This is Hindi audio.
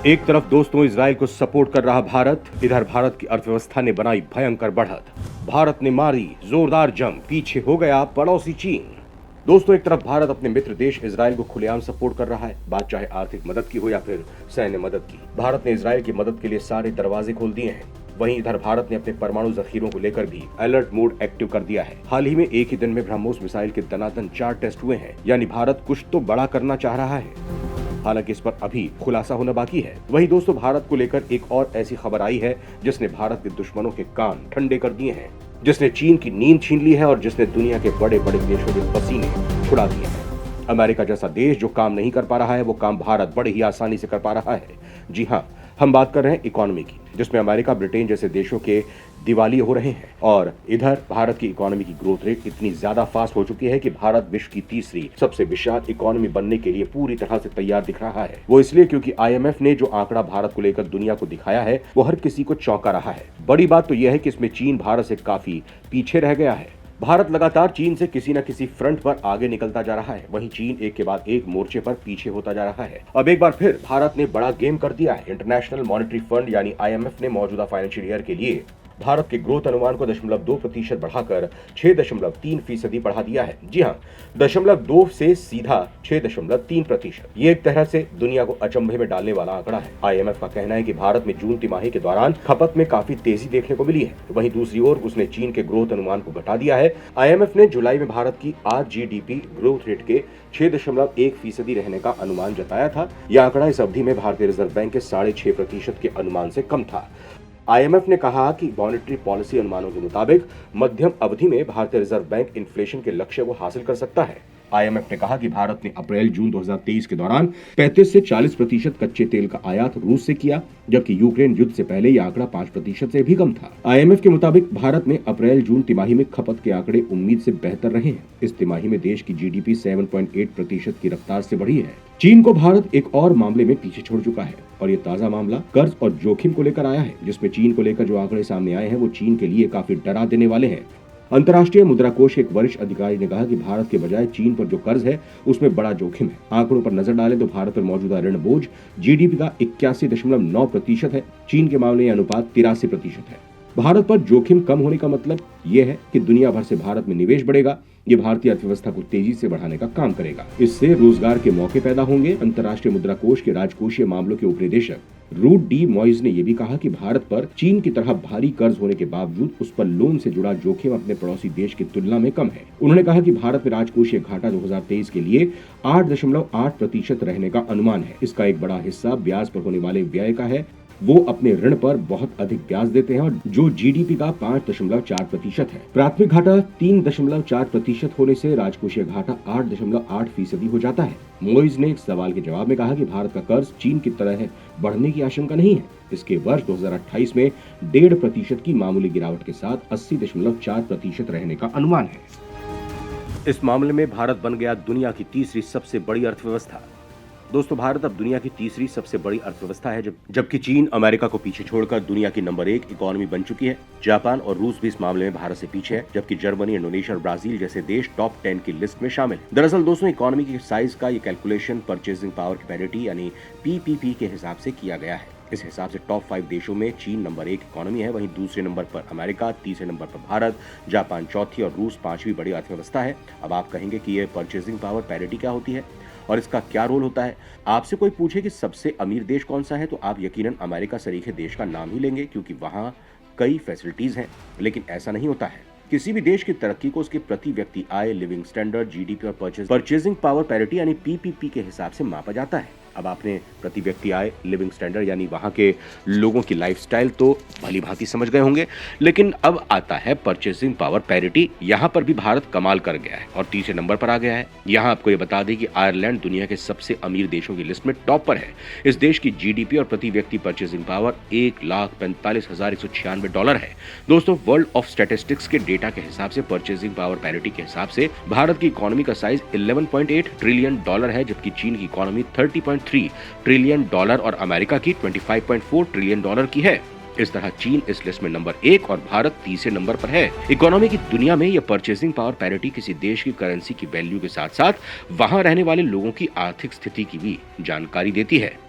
एक तरफ दोस्तों इजराइल को सपोर्ट कर रहा भारत, इधर भारत की अर्थव्यवस्था ने बनाई भयंकर बढ़त। भारत ने मारी जोरदार जंग, पीछे हो गया पड़ोसी चीन। दोस्तों एक तरफ भारत अपने मित्र देश इजराइल को खुलेआम सपोर्ट कर रहा है, बात चाहे आर्थिक मदद की हो या फिर सैन्य मदद की। भारत ने इजराइल की मदद के लिए सारे दरवाजे खोल दिए हैं। वहीं इधर भारत ने अपने परमाणु जखीरों को लेकर भी अलर्ट मोड एक्टिव कर दिया है। हाल ही में एक ही दिन में ब्रह्मोस मिसाइल के दनादन 4 टेस्ट हुए हैं, यानी भारत कुछ तो बड़ा करना चाह रहा है। हालांकि इस पर अभी खुलासा होना बाकी है। वहीं दोस्तों भारत को लेकर एक और ऐसी खबर आई है जिसने भारत के दुश्मनों के कान ठंडे कर दिए हैं, जिसने चीन की नींद छीन ली है और जिसने दुनिया के बड़े बड़े देशों के पसीने छुड़ा दिए हैं। अमेरिका जैसा देश जो काम नहीं कर पा रहा है, वो काम भारत बड़े ही आसानी से कर पा रहा है। जी हाँ, हम बात कर रहे हैं इकोनॉमी की, जिसमें अमेरिका, ब्रिटेन जैसे देशों के दिवालिये हो रहे हैं और इधर भारत की इकोनॉमी की ग्रोथ रेट इतनी ज्यादा फास्ट हो चुकी है कि भारत विश्व की तीसरी सबसे विशाल इकोनॉमी बनने के लिए पूरी तरह से तैयार दिख रहा है। वो इसलिए क्योंकि IMF ने जो आंकड़ा भारत को लेकर दुनिया को दिखाया है, वो हर किसी को चौंका रहा है। बड़ी बात तो यह है कि इसमें चीन भारत से काफी पीछे रह गया है। भारत लगातार चीन से किसी न किसी फ्रंट पर आगे निकलता जा रहा है, वहीं चीन एक के बाद एक मोर्चे पर पीछे होता जा रहा है। अब एक बार फिर भारत ने बड़ा गेम कर दिया है। इंटरनेशनल मॉनेटरी फंड यानी IMF ने मौजूदा फाइनेंशियल ईयर के लिए भारत के ग्रोथ अनुमान को 0.2% बढ़ाकर 6.3% बढ़ा दिया है। जी हाँ, 0.2 से सीधा 6.3%। ये एक तरह से दुनिया को अचंभे में डालने वाला आंकड़ा है। IMF का कहना है कि भारत में जून तिमाही के दौरान खपत में काफी तेजी देखने को मिली है। वहीं दूसरी ओर उसने चीन के ग्रोथ अनुमान को घटा दिया है। IMF ने जुलाई में भारत की आज GDP ग्रोथ रेट के 6.1% रहने का अनुमान जताया था। यह आंकड़ा इस अवधि में भारतीय रिजर्व बैंक के 6.5% के अनुमान से कम था। IMF ने कहा कि मॉनेटरी पॉलिसी अनुमानों के मुताबिक मध्यम अवधि में भारतीय रिजर्व बैंक इन्फ्लेशन के लक्ष्य को हासिल कर सकता है। IMF ने कहा कि भारत ने अप्रैल-जून 2023 के दौरान 35 से 40% कच्चे तेल का आयात रूस से किया, जबकि यूक्रेन युद्ध से पहले यह आंकड़ा 5% से भी कम था। IMF के मुताबिक भारत में अप्रैल-जून तिमाही में खपत के आंकड़े उम्मीद से बेहतर रहे हैं। इस तिमाही में देश की GDP 7.8% की रफ्तार से बढ़ी है। चीन को भारत एक और मामले में पीछे छोड़ चुका है और ये ताजा मामला कर्ज और जोखिम को लेकर आया है, जिसमें चीन को लेकर जो आंकड़े सामने आए हैं वो चीन के लिए काफी डरा देने वाले हैं। अंतर्राष्ट्रीय मुद्रा कोष के एक वरिष्ठ अधिकारी ने कहा कि भारत के बजाय चीन पर जो कर्ज है उसमें बड़ा जोखिम है। आंकड़ों पर नजर डालें तो भारत पर मौजूदा ऋण बोझ GDP का 81.9% है। चीन के मामले में अनुपात 83% है। भारत पर जोखिम कम होने का मतलब यह है कि दुनिया भर से भारत में निवेश बढ़ेगा। ये भारतीय अर्थव्यवस्था को तेजी से बढ़ाने का काम करेगा। इससे रोजगार के मौके पैदा होंगे। अंतर्राष्ट्रीय मुद्रा कोष के राजकोषीय मामलों के उपनिदेशक रूट डी मॉइज ने यह भी कहा कि भारत पर चीन की तरह भारी कर्ज होने के बावजूद उस पर लोन से जुड़ा जोखिम अपने पड़ोसी देश की तुलना में कम है। उन्होंने कहा कि भारत में राजकोषीय घाटा 2023 के लिए 8.8% रहने का अनुमान है। इसका एक बड़ा हिस्सा ब्याज पर होने वाले व्यय का है। वो अपने ऋण पर बहुत अधिक ब्याज देते हैं और जो GDP का 5.4% है। प्राथमिक घाटा 3.4% होने से राजकोषीय घाटा 8.8% हो जाता है। मोइज ने एक सवाल के जवाब में कहा कि भारत का कर्ज चीन की तरह बढ़ने की आशंका नहीं है। इसके वर्ष 2028 में 1.5% की मामूली गिरावट के साथ 80.4% रहने का अनुमान है। इस मामले में भारत बन गया दुनिया की तीसरी सबसे बड़ी अर्थव्यवस्था। दोस्तों भारत अब दुनिया की तीसरी सबसे बड़ी अर्थव्यवस्था है, जबकि चीन अमेरिका को पीछे छोड़कर दुनिया की नंबर 1 इकोनॉमी बन चुकी है। जापान और रूस भी इस मामले में भारत से पीछे है, जबकि जर्मनी, इंडोनेशिया और ब्राजील जैसे देश टॉप 10 की लिस्ट में शामिल है। दरअसल दोस्तों इकोनॉमी की साइज का ये कैलकुलेशन परचेजिंग पावर की पैरिटी यानी PPP के हिसाब से किया गया है। इस हिसाब से टॉप 5 देशों में चीन नंबर 1 इकोनॉमी है, वहीं दूसरे नंबर पर अमेरिका, तीसरे नंबर पर भारत, जापान चौथी और रूस 5वीं बड़ी अर्थव्यवस्था है। अब आप कहेंगे कि ये परचेजिंग पावर पैरिटी क्या होती है और इसका क्या रोल होता है। आपसे कोई पूछे कि सबसे अमीर देश कौन सा है तो आप यकीनन अमेरिका सरीखे देश का नाम ही लेंगे, क्योंकि वहां कई फैसिलिटीज हैं। लेकिन ऐसा नहीं होता है। किसी भी देश की तरक्की को उसके प्रति व्यक्ति आय, लिविंग स्टैंडर्ड, GDP और परचेजिंग पावर पैरिटी यानी PPP के हिसाब से मापा जाता है। अब आपने प्रति व्यक्ति आय, लिविंग स्टैंडर्ड यानी वहां के लोगों की लाइफस्टाइल तो भली भांति समझ गए होंगे, लेकिन अब आता है परचेसिंग पावर पैरिटी। यहाँ पर भी भारत कमाल कर गया है और तीसरे नंबर पर आ गया है। यहाँ आपको ये बता दें कि आयरलैंड दुनिया के सबसे अमीर देशों की लिस्ट में टॉप पर है। इस देश की GDP और प्रति व्यक्ति परचेसिंग पावर $1,45,196 है। दोस्तों वर्ल्ड ऑफ स्टैटिस्टिक्स के डेटा के हिसाब से परचेसिंग पावर पैरिटी के हिसाब से भारत की इकोनॉमी का साइज $11.8 ट्रिलियन है, जबकि चीन की इकोनॉमी $30.3 ट्रिलियन और अमेरिका की $25.4 ट्रिलियन की है। इस तरह चीन इस लिस्ट में नंबर 1 और भारत तीसरे नंबर पर है। इकोनॉमी की दुनिया में यह परचेसिंग पावर पैरिटी किसी देश की करेंसी की वैल्यू के साथ साथ वहां रहने वाले लोगों की आर्थिक स्थिति की भी जानकारी देती है।